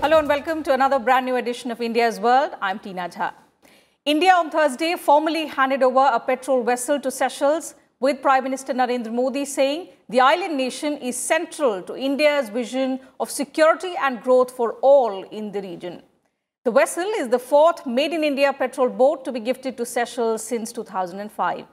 Hello and welcome to another brand new edition of India's World. I'm Tina Jha. India on Thursday formally handed over a petrol vessel to Seychelles, with Prime Minister Narendra Modi saying the island nation is central to India's vision of security and growth for all in the region. The vessel is the fourth made-in-India petrol boat to be gifted to Seychelles since 2005.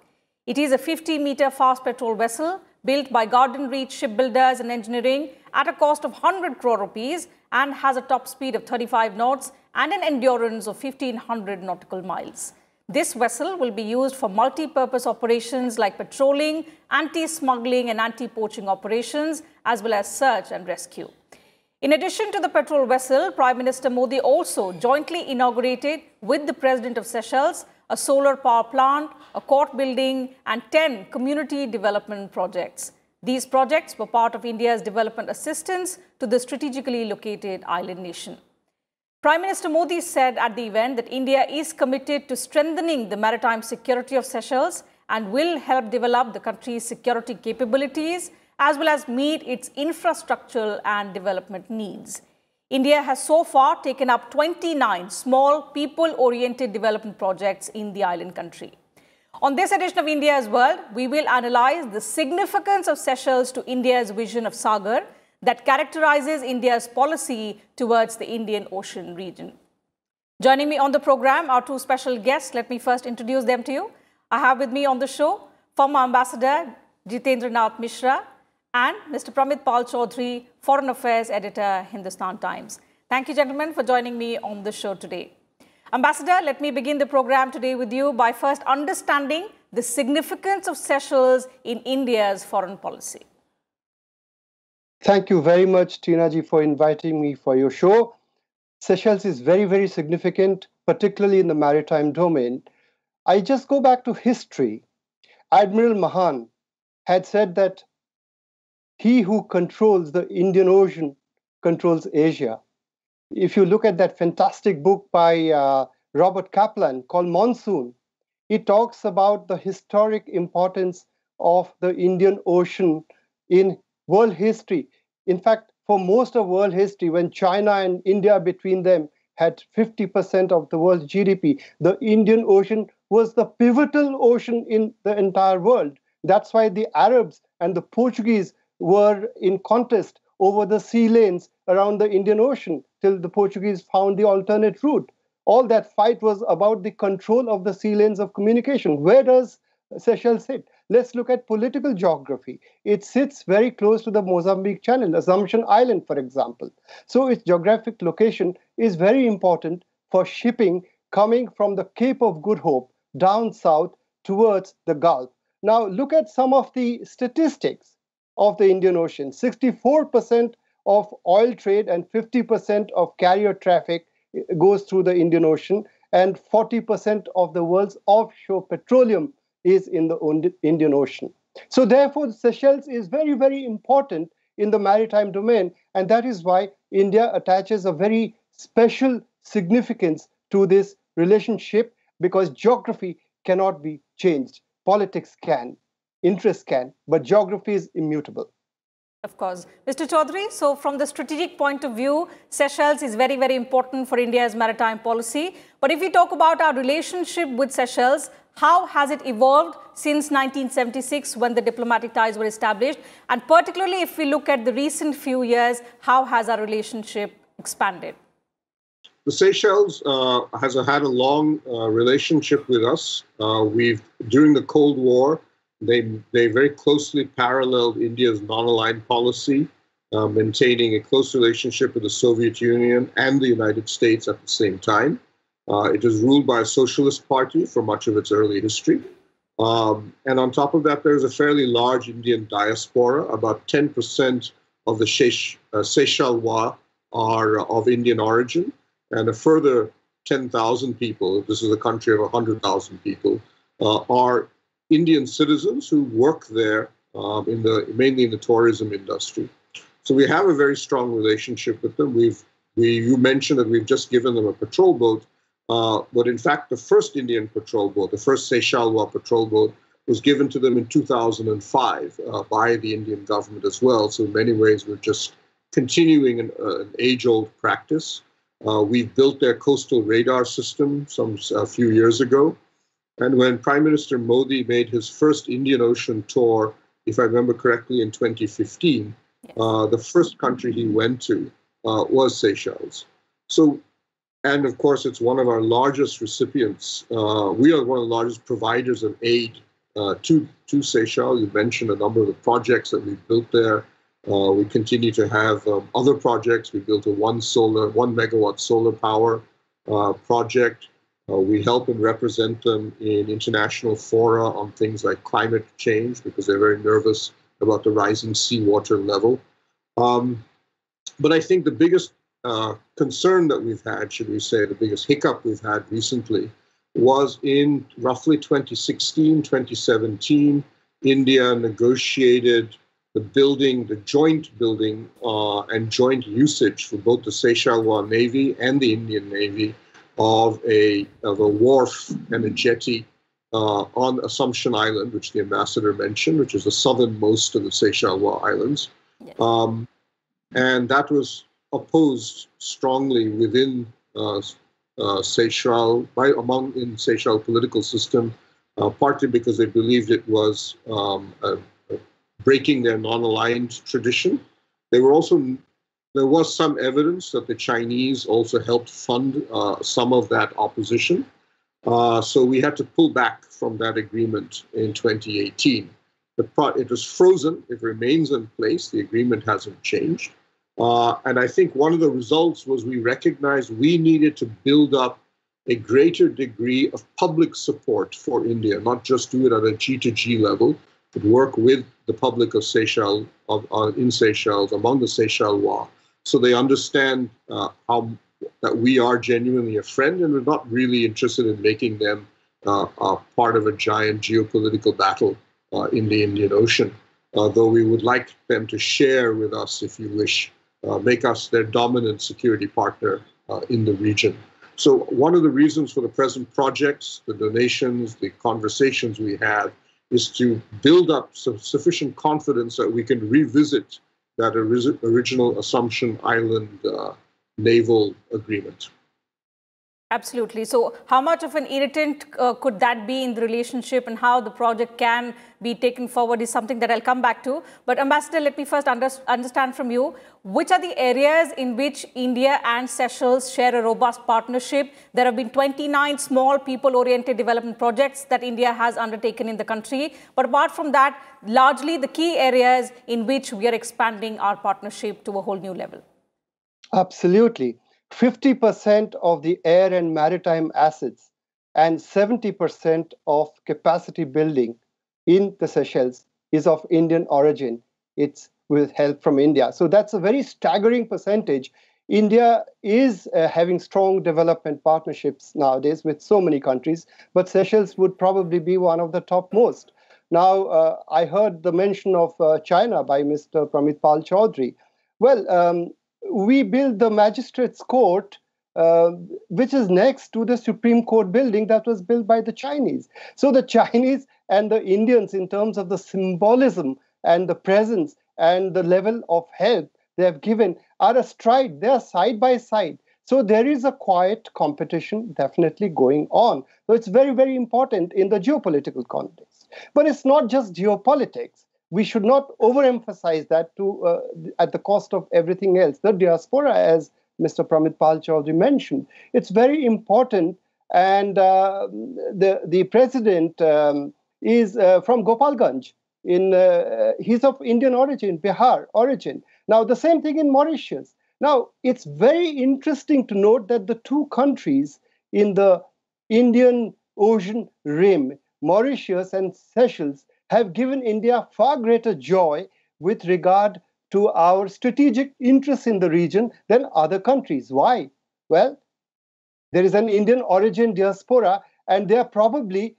It is a 50-meter fast petrol vessel built by Garden Reach Shipbuilders and Engineering at a cost of 100 crore rupees and has a top speed of 35 knots and an endurance of 1,500 nautical miles. This vessel will be used for multi-purpose operations like patrolling, anti-smuggling and anti-poaching operations, as well as search and rescue. In addition to the petrol vessel, Prime Minister Modi also jointly inaugurated with the President of Seychelles a solar power plant, a court building and 10 community development projects. These projects were part of India's development assistance to the strategically located island nation. Prime Minister Modi said at the event that India is committed to strengthening the maritime security of Seychelles and will help develop the country's security capabilities as well as meet its infrastructural and development needs. India has so far taken up 29 small people-oriented development projects in the island country. On this edition of India's World, we will analyze the significance of Seychelles to India's vision of SAGAR that characterizes India's policy towards the Indian Ocean region. Joining me on the program are two special guests. Let me first introduce them to you. I have with me on the show former Ambassador Jitendra Nath Mishra and Mr. Pramit Pal Chaudhary, Foreign Affairs Editor, Hindustan Times. Thank you, gentlemen, for joining me on the show today. Ambassador, let me begin the program today with you by first understanding the significance of Seychelles in India's foreign policy. Thank you very much, Tina ji, for inviting me for your show. Seychelles is very, very significant, particularly in the maritime domain. I just go back to history. Admiral Mahan had said that he who controls the Indian Ocean controls Asia. If you look at that fantastic book by Robert Kaplan called Monsoon, it talks about the historic importance of the Indian Ocean in world history. In fact, for most of world history, when China and India between them had 50% of the world's GDP, the Indian Ocean was the pivotal ocean in the entire world. That's why the Arabs and the Portuguese were in contest over the sea lanes around the Indian Ocean till the Portuguese found the alternate route. All that fight was about the control of the sea lanes of communication. Where does Seychelles sit? Let's look at political geography. It sits very close to the Mozambique Channel, Assumption Island, for example. So its geographic location is very important for shipping coming from the Cape of Good Hope down south towards the Gulf. Now look at some of the statistics of the Indian Ocean. 64% of oil trade and 50% of carrier traffic goes through the Indian Ocean, and 40% of the world's offshore petroleum is in the Indian Ocean. So therefore, Seychelles is very, very important in the maritime domain, and that is why India attaches a very special significance to this relationship, because geography cannot be changed. Politics can, interest can, but geography is immutable. Of course. Mr. Chaudhary, so from the strategic point of view, Seychelles is very, very important for India's maritime policy. But if we talk about our relationship with Seychelles, how has it evolved since 1976 when the diplomatic ties were established? And particularly if we look at the recent few years, how has our relationship expanded? The Seychelles has had a long relationship with us. During the Cold War, they very closely paralleled India's non-aligned policy, maintaining a close relationship with the Soviet Union and the United States at the same time. It is ruled by a socialist party for much of its early history. And on top of that, there's a fairly large Indian diaspora. About 10% of the Seychellois are of Indian origin, and a further 10,000 people, this is a country of 100,000 people, are Indian citizens who work there mainly in the tourism industry. So we have a very strong relationship with them. You mentioned that we've just given them a patrol boat, but in fact the first Indian patrol boat, the first Seychellois patrol boat, was given to them in 2005 by the Indian government as well. So in many ways we're just continuing an age-old practice. We've built their coastal radar system a few years ago. And when Prime Minister Modi made his first Indian Ocean tour, if I remember correctly, in 2015, yes, the first country he went to was Seychelles. So, and of course, it's one of our largest recipients. We are one of the largest providers of aid to Seychelles. You mentioned a number of the projects that we've built there. We continue to have other projects. We built a 1 megawatt solar power project. We help and represent them in international fora on things like climate change because they're very nervous about the rising seawater level. But I think the biggest concern that we've had, should we say, the biggest hiccup we've had recently was in roughly 2016, 2017, India negotiated the joint building and joint usage for both the Seychelles Navy and the Indian Navy of a wharf and a jetty on Assumption Island, which the ambassador mentioned, which is the southernmost of the Seychelles Islands. Yes. And that was opposed strongly within Seychelles, in Seychelles political system, partly because they believed it was breaking their non-aligned tradition. There was some evidence that the Chinese also helped fund some of that opposition. So we had to pull back from that agreement in 2018. It was frozen. It remains in place. The agreement hasn't changed. And I think one of the results was we recognized we needed to build up a greater degree of public support for India, not just do it at a G2G level, but work with the public of Seychelles, in Seychelles, among the Seychelles, so they understand that we are genuinely a friend and we're not really interested in making them part of a giant geopolitical battle in the Indian Ocean, though we would like them to share with us, if you wish, make us their dominant security partner in the region. So one of the reasons for the present projects, the donations, the conversations we have, is to build up sufficient confidence that we can revisit that original Assumption Island naval agreement. Absolutely. So how much of an irritant could that be in the relationship, and how the project can be taken forward is something that I'll come back to. But Ambassador, let me first understand from you, which are the areas in which India and Seychelles share a robust partnership? There have been 29 small people-oriented development projects that India has undertaken in the country. But apart from that, largely the key areas in which we are expanding our partnership to a whole new level. Absolutely. 50% of the air and maritime assets and 70% of capacity building in the Seychelles is of Indian origin. It's with help from India. So that's a very staggering percentage. India is having strong development partnerships nowadays with so many countries, but Seychelles would probably be one of the topmost. Now, I heard the mention of China by Mr. Pramit Pal Chaudhary. Well, we built the Magistrates Court, which is next to the Supreme Court building that was built by the Chinese. So the Chinese and the Indians, in terms of the symbolism and the presence and the level of help they have given, are astride. They are side by side. So there is a quiet competition definitely going on. So it's very, very important in the geopolitical context. But it's not just geopolitics. We should not overemphasize that at the cost of everything else. The diaspora, as Mr. Pramit Pal Chaudhary mentioned, it's very important. And the president is from Gopalganj. He's of Indian origin, Bihar origin. Now, the same thing in Mauritius. Now, it's very interesting to note that the two countries in the Indian Ocean rim, Mauritius and Seychelles, have given India far greater joy with regard to our strategic interests in the region than other countries. Why? Well, there is an Indian origin diaspora, and they are probably,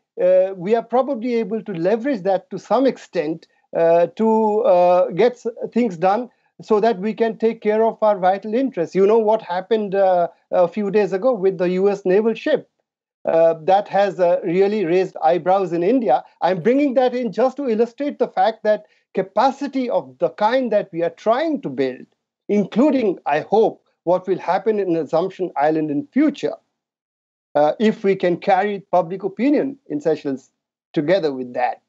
we are probably able to leverage that to some extent to get things done so that we can take care of our vital interests. You know what happened a few days ago with the US naval ship. That has really raised eyebrows in India. I'm bringing that in just to illustrate the fact that capacity of the kind that we are trying to build including, I hope, what will happen in Assumption Island in future, if we can carry public opinion in Seychelles together with that.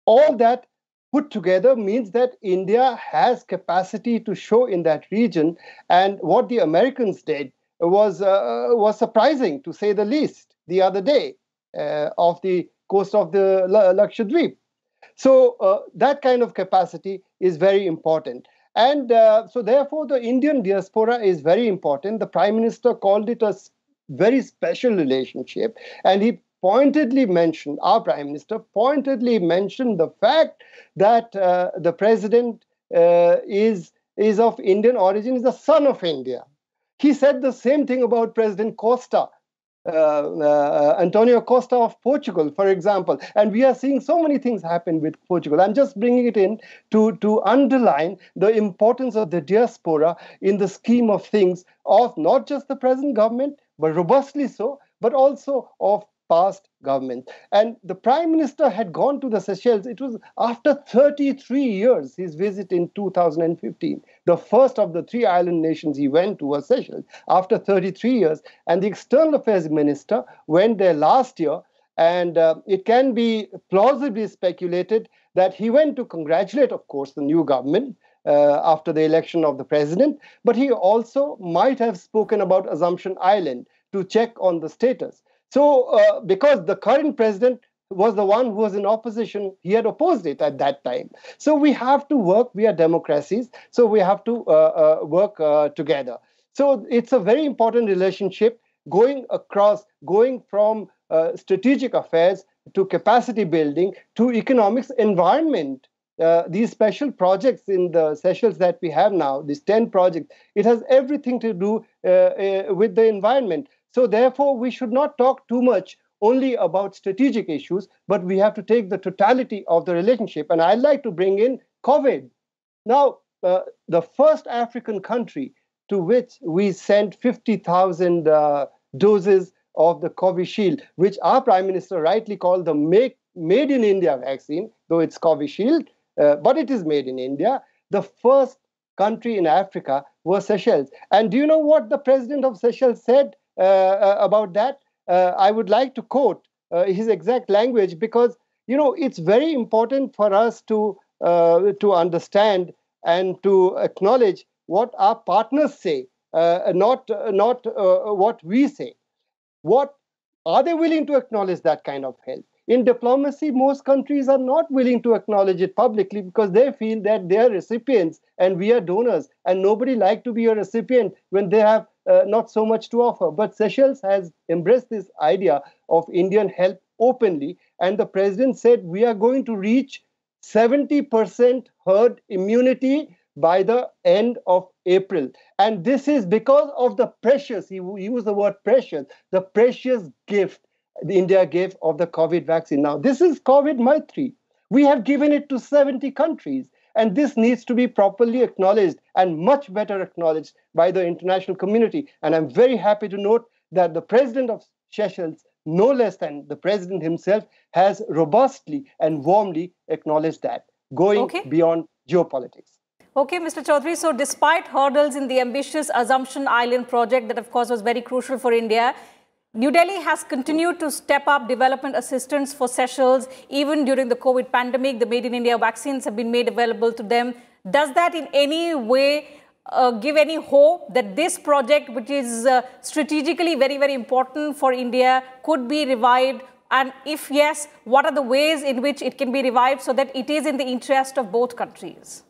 All that put together means that India has capacity to show in that region, and what the Americans did was surprising, to say the least, the other day off the coast of the Lakshadweep. So that kind of capacity is very important. And so therefore, the Indian diaspora is very important. The Prime Minister called it a very special relationship, and he pointedly mentioned, our Prime Minister pointedly mentioned the fact that the President is of Indian origin, is the son of India. He said the same thing about President Costa, Antonio Costa of Portugal, for example. And we are seeing so many things happen with Portugal. I'm just bringing it in to underline the importance of the diaspora in the scheme of things of not just the present government, but robustly so, but also of past governments. And the Prime Minister had gone to the Seychelles. It was after 33 years, his visit in 2015. The first of the 3 island nations he went to was Seychelles after 33 years. And the External Affairs Minister went there last year. And it can be plausibly speculated that he went to congratulate, of course, the new government after the election of the president. But he also might have spoken about Assumption Island to check on the status. So, because the current president was the one who was in opposition, he had opposed it at that time. So we have to work, we are democracies, so we have to work together. So it's a very important relationship going across, going from strategic affairs to capacity building to economics, environment. These special projects in the Seychelles that we have now, these 10 projects, it has everything to do with the environment. So therefore, we should not talk too much only about strategic issues, but we have to take the totality of the relationship. And I'd like to bring in COVID. Now, the first African country to which we sent 50,000 doses of the Covishield, which our Prime Minister rightly called the made in India vaccine, though it's Covishield, but it is made in India. The first country in Africa was Seychelles. And do you know what the President of Seychelles said about that? I would like to quote his exact language, because it's very important for us to understand and to acknowledge what our partners say, not what we say. What are they willing to acknowledge that kind of help? In diplomacy, most countries are not willing to acknowledge it publicly because they feel that they are recipients and we are donors, and nobody likes to be a recipient when they have not so much to offer. But Seychelles has embraced this idea of Indian help openly, and the president said we are going to reach 70% herd immunity by the end of April. And this is because of the precious, he used the word precious, the precious gift India gave of the COVID vaccine. Now, this is COVID Maitri. We have given it to 70 countries. And this needs to be properly acknowledged and much better acknowledged by the international community. And I'm very happy to note that the president of Seychelles, no less than the president himself, has robustly and warmly acknowledged that, going beyond geopolitics. Okay, Mr. Chaudhary, so despite hurdles in the ambitious Assumption Island project that, of course, was very crucial for India, New Delhi has continued to step up development assistance for Seychelles. Even during the COVID pandemic, the Made in India vaccines have been made available to them. Does that in any way give any hope that this project, which is strategically very, very important for India, could be revived? And if yes, what are the ways in which it can be revived so that it is in the interest of both countries?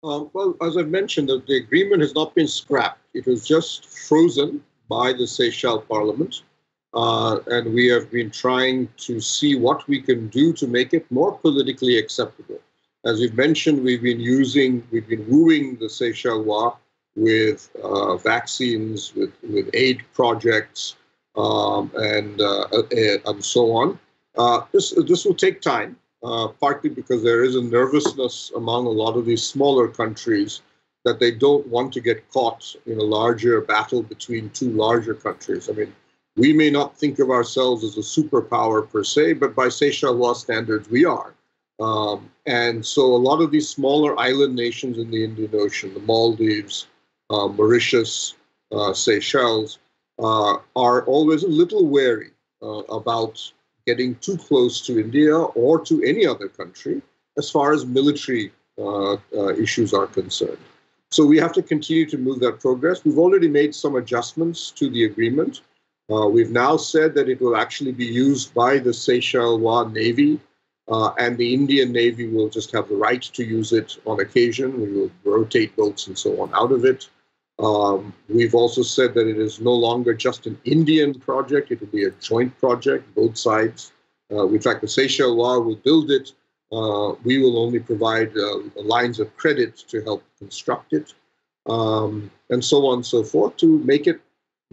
Well, as I mentioned, the agreement has not been scrapped. It was just frozen by the Seychelles Parliament. And we have been trying to see what we can do to make it more politically acceptable. As you've mentioned, we've been wooing the Seychellois with vaccines, with aid projects, and so on. This will take time, partly because there is a nervousness among a lot of these smaller countries that they don't want to get caught in a larger battle between two larger countries. I mean, we may not think of ourselves as a superpower per se, but by Seychellois standards, we are. And so a lot of these smaller island nations in the Indian Ocean, the Maldives, Mauritius, Seychelles, are always a little wary about getting too close to India or to any other country as far as military issues are concerned. So we have to continue to move that progress. We've already made some adjustments to the agreement. We've now said that it will actually be used by the Seychelles Navy, and the Indian Navy will just have the right to use it on occasion. We will rotate boats and so on out of it. We've also said that it is no longer just an Indian project. It will be a joint project, both sides. In fact, the Seychelles will build it. We will only provide lines of credit to help construct it, and so on and so forth, to make it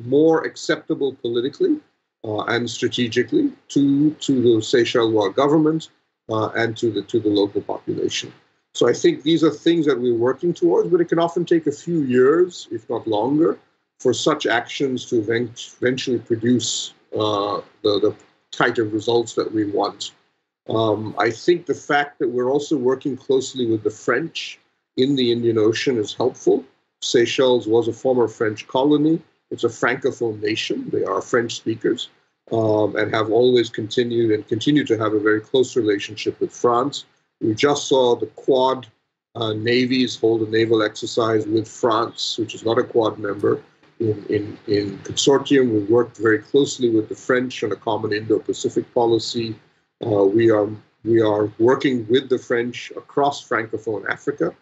more acceptable politically and strategically to the Seychelles government and to the local population. So I think these are things that we're working towards, but it can often take a few years, if not longer, for such actions to eventually produce the type of results that we want. I think the fact that we're also working closely with the French in the Indian Ocean is helpful. Seychelles was a former French colony. It's a francophone nation. They are French speakers and have always continued and continue to have a very close relationship with France. We just saw the Quad navies hold a naval exercise with France, which is not a Quad member, in consortium. We worked very closely with the French on a common Indo-Pacific policy. We are working with the French across Francophone Africa,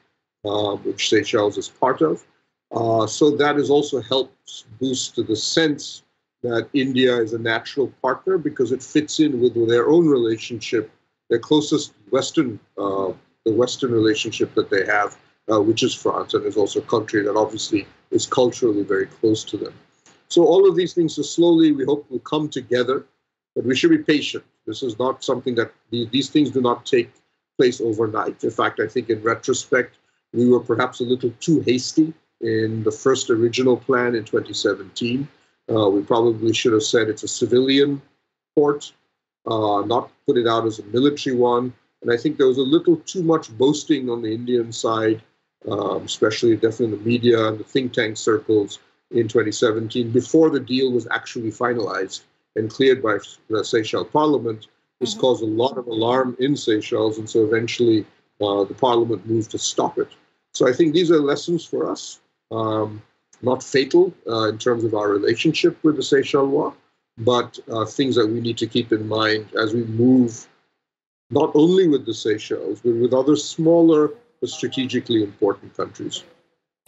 which Seychelles is part of. So that has also helped boost the sense that India is a natural partner because it fits in with their own relationship, their closest the Western relationship that they have, which is France, and is also a country that obviously is culturally very close to them. So all of these things slowly, we hope, will come together, but we should be patient. This is not something that, these things do not take place overnight. In fact, I think in retrospect, we were perhaps a little too hasty in the first original plan in 2017. We probably should have said it's a civilian port, not put it out as a military one. And I think there was a little too much boasting on the Indian side, especially definitely in the media and the think tank circles in 2017, before the deal was actually finalized and cleared by the Seychelles Parliament. This caused a lot of alarm in Seychelles, and so eventually the Parliament moved to stop it. So I think these are lessons for us, not fatal in terms of our relationship with the Seychelles, but things that we need to keep in mind as we move not only with the Seychelles, but with other smaller but strategically important countries.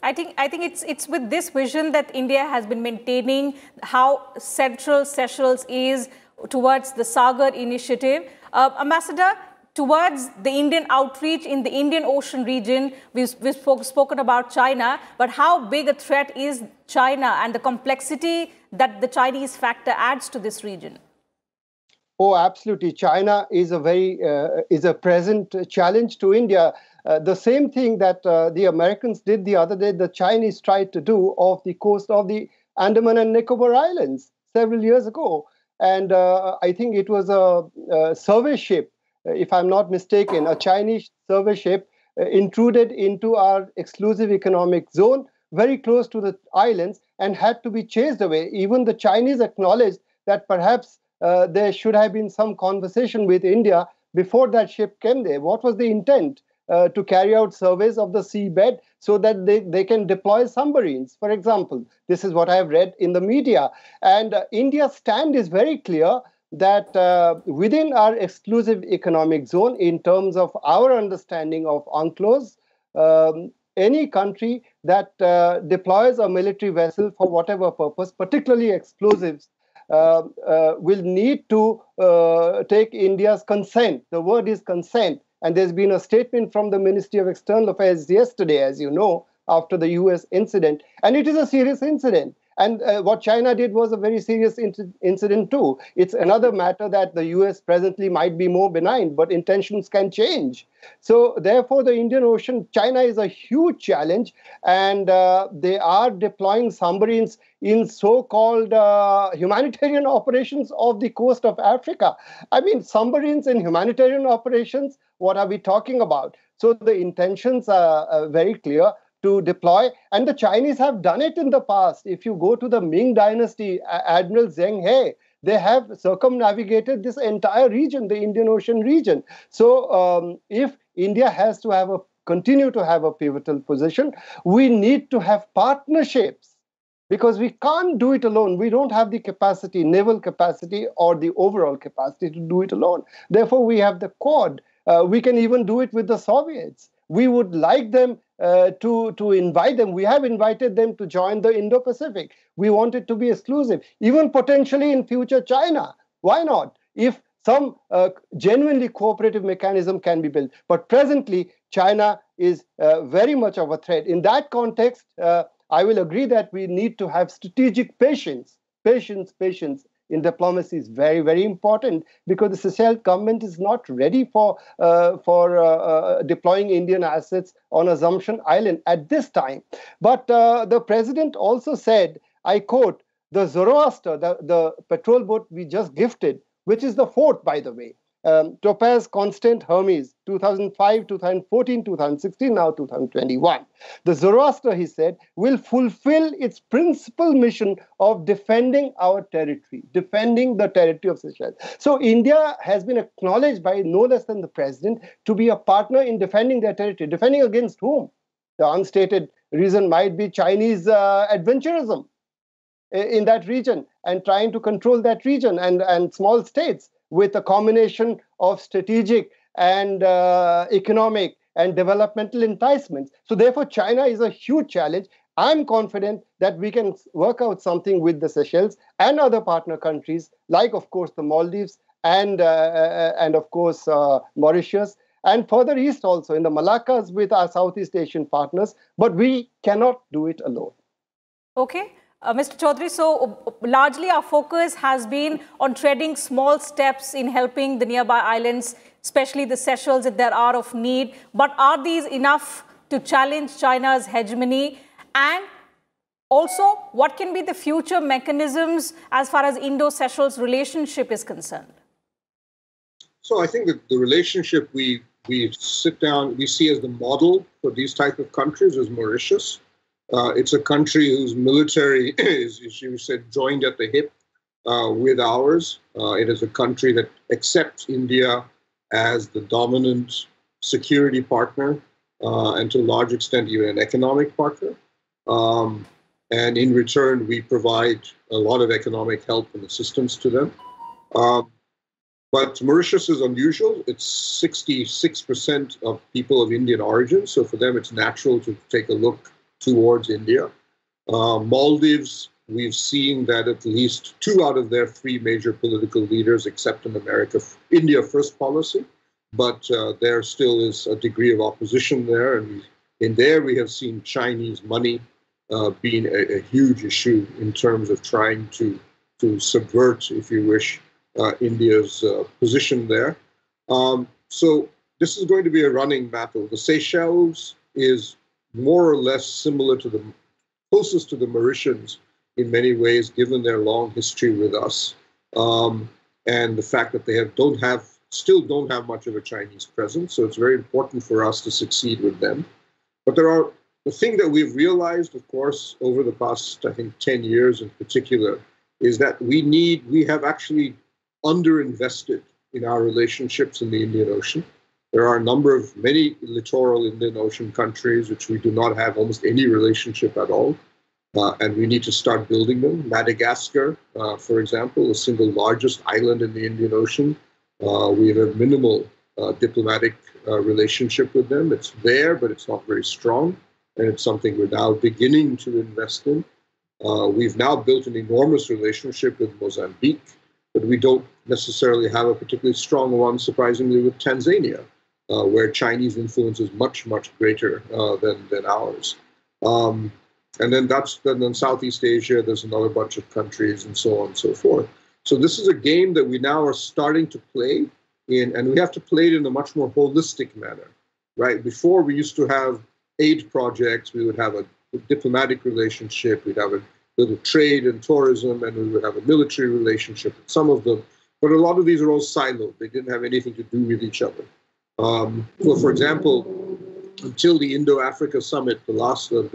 I think it's with this vision that India has been maintaining how central Seychelles is towards the SAGAR initiative. Ambassador, towards the Indian outreach in the Indian Ocean region, we've spoken about China, but how big a threat is China and the complexity that the Chinese factor adds to this region? Oh, absolutely. China is a present challenge to India. The same thing that the Americans did the other day, the Chinese tried to do off the coast of the Andaman and Nicobar Islands several years ago. And I think it was a survey ship, if I'm not mistaken, a Chinese survey ship intruded into our exclusive economic zone very close to the islands and had to be chased away. Even the Chinese acknowledged that perhaps there should have been some conversation with India before that ship came there. What was the intent? To carry out surveys of the seabed so that they can deploy submarines, for example. This is what I have read in the media. And India's stand is very clear that within our exclusive economic zone, in terms of our understanding of UNCLOS, any country that deploys a military vessel for whatever purpose, particularly explosives, will need to take India's consent. The word is consent. And there's been a statement from the Ministry of External Affairs yesterday, as you know, after the US incident. And it is a serious incident. And what China did was a very serious incident too. It's another matter that the US presently might be more benign, but intentions can change. So therefore, the Indian Ocean, China is a huge challenge, and they are deploying submarines in so-called humanitarian operations off the coast of Africa. I mean, submarines in humanitarian operations, what are we talking about? So the intentions are very clear to deploy, and the Chinese have done it in the past. If you go to the Ming Dynasty, Admiral Zheng He, they have circumnavigated this entire region, the Indian Ocean region. So if India has to continue to have a pivotal position, we need to have partnerships, because we can't do it alone. We don't have the capacity, naval capacity, or the overall capacity to do it alone. Therefore, we have the Quad. We can even do it with the Soviets. We would like them to invite them. We have invited them to join the Indo-Pacific. We want it to be exclusive, even potentially in future China. Why not? If some genuinely cooperative mechanism can be built. But presently, China is very much of a threat. In that context, I will agree that we need to have strategic patience. Patience in diplomacy is very, very important, because the Seychelles government is not ready for deploying Indian assets on Assumption Island at this time. But the president also said, I quote, the Zoroaster, the patrol boat we just gifted, which is the fourth, by the way, Topaz, Constant, Hermes, 2005, 2014, 2016, now 2021. The Zoroaster, he said, will fulfill its principal mission of defending our territory, defending the territory of Seychelles. So India has been acknowledged by no less than the president to be a partner in defending their territory. Defending against whom? The unstated reason might be Chinese adventurism in that region and trying to control that region, and small states with a combination of strategic and economic and developmental enticements. So therefore, China is a huge challenge. I'm confident that we can work out something with the Seychelles and other partner countries, like, of course, the Maldives and of course, Mauritius, and further east also in the Malaccas with our Southeast Asian partners. But we cannot do it alone. Okay. Mr. Chaudhary, so largely our focus has been on treading small steps in helping the nearby islands, especially the Seychelles, if there are of need. But are these enough to challenge China's hegemony? And also, what can be the future mechanisms as far as Indo-Seychelles relationship is concerned? So I think that the relationship we sit down, we see as the model for these type of countries is Mauritius. It's a country whose military is, as you said, joined at the hip with ours. It is a country that accepts India as the dominant security partner and to a large extent even an economic partner. And in return, we provide a lot of economic help and assistance to them. But Mauritius is unusual. It's 66% of people of Indian origin. So for them, it's natural to take a look towards India. Maldives, we've seen that at least 2 out of their 3 major political leaders accept an India first policy, but there still is a degree of opposition there. And in there, we have seen Chinese money being a huge issue in terms of trying to subvert, if you wish, India's position there. So this is going to be a running battle. The Seychelles is more or less similar to the closest to the Mauritians in many ways, given their long history with us, and the fact that they still don't have much of a Chinese presence. So it's very important for us to succeed with them. But the thing that we've realized, of course, over the past, I think, 10 years in particular, is that we have actually underinvested in our relationships in the Indian Ocean. There are many littoral Indian Ocean countries which we do not have almost any relationship at all, and we need to start building them. Madagascar, for example, the single largest island in the Indian Ocean, we have a minimal diplomatic relationship with them. It's there, but it's not very strong, and it's something we're now beginning to invest in. We've now built an enormous relationship with Mozambique, but we don't necessarily have a particularly strong one, surprisingly, with Tanzania, where Chinese influence is much, much greater than ours. And then Southeast Asia, there's another bunch of countries and so on and so forth. So this is a game that we now are starting to play in, and we have to play it in a much more holistic manner, right? Before we used to have aid projects, we would have a diplomatic relationship, we'd have a little trade and tourism, and we would have a military relationship with some of them. But a lot of these are all siloed. They didn't have anything to do with each other. So, for example, until the Indo-Africa Summit, the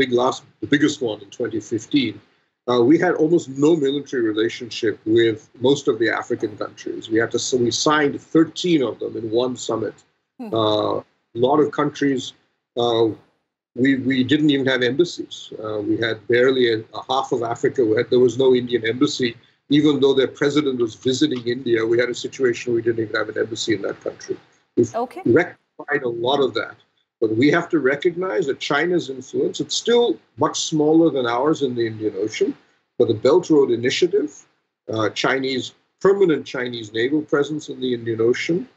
biggest one in 2015, we had almost no military relationship with most of the African countries. We signed 13 of them in one summit. A lot of countries, we didn't even have embassies. We had barely a half of Africa. There was no Indian embassy. Even though their president was visiting India, we had a situation where we didn't even have an embassy in that country. We've rectified a lot of that. But we have to recognize that China's influence, it's still much smaller than ours in the Indian Ocean, but the Belt Road Initiative, permanent Chinese naval presence in the Indian Ocean,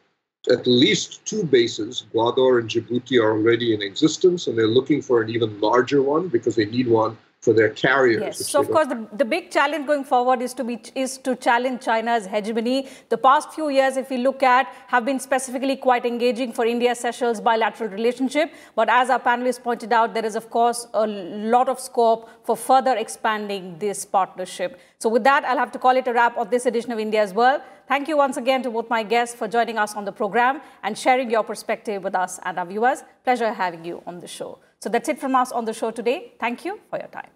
at least 2 bases, Gwadar and Djibouti, are already in existence, and they're looking for an even larger one because they need one for their carriers. Yes, so of course the big challenge going forward is to challenge China's hegemony. The past few years, if we look at, have been specifically quite engaging for India-Seychelles bilateral relationship. But as our panelists pointed out, there is of course a lot of scope for further expanding this partnership. So with that, I'll have to call it a wrap of this edition of India's World. Thank you once again to both my guests for joining us on the program and sharing your perspective with us and our viewers. Pleasure having you on the show. So that's it from us on the show today. Thank you for your time.